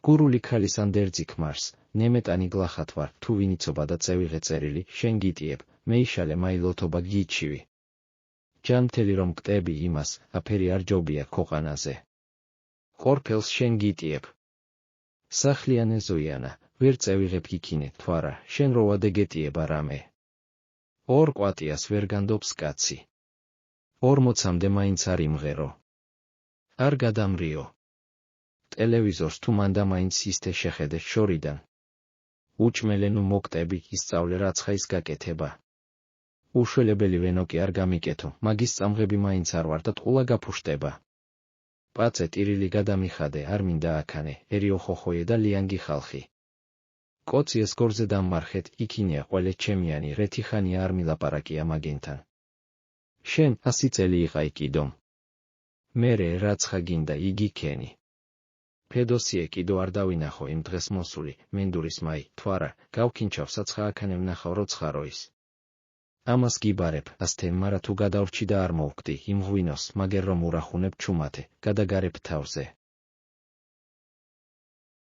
გურული ქალის ანდერძი ქმარს, ნემეტანი გლახათ ვარ, თუ ვინიცობა და წევიღე წერილი, შენ გიტიებ, მეიშალე მაილოთობა გიჩივი. ჯანმრთელი რომ გტები იმას, აფერი არ ჯობია ქოყანაზე. ყორფელს შენ გიტიებ. სახლიანე ზოიანა, ვერ წევიღებ გიქინე, თვარა, შენ როვადე გეტიება რამე. ორ ყვატიას ვერ განდობს კაცი. 40-მდე მაინც არ იმღერო. არ გადამრიო. ტელევიზორს თუ მანდა მაინც ისთე შეხედე შორიდან. უჭმელე ნუ მოგტები, ისწავლე რაცხა ის გაკეთება. უშველებელი ვენო კი არ გამიკეთო, მაგის წამღები მაინც არ ვარ და ტყულა გაფუშტება. პაწე ტირილი გადამიხადე, არ მინდა აქანე, ერიო ხოხოე და ლიანგი ხალხი. კოცი ეს გორზე დამმარხეთ, იქინია ყველე ჩემიანი, რეთი ხანია არ მილაპარაკია მაგენთან. შენ 100 წელი იყაი კიდომ. მერე რაცხა გინდა იგი ქენი. ფედოსიე კიდო არ დავინახო იმ დღეს მოსული, მენდურის მაი, თვარა, გავქინჩავ საცხა აქანე ვნახავ როცხაროის. ამას გიბარებ, ასთენ მარა თუ გადავრჩი და არ მოვკდი, იმ ღვინოს, მაგერ რომ ურახუნებ ჩუმათე, გადაგარებ თავზე.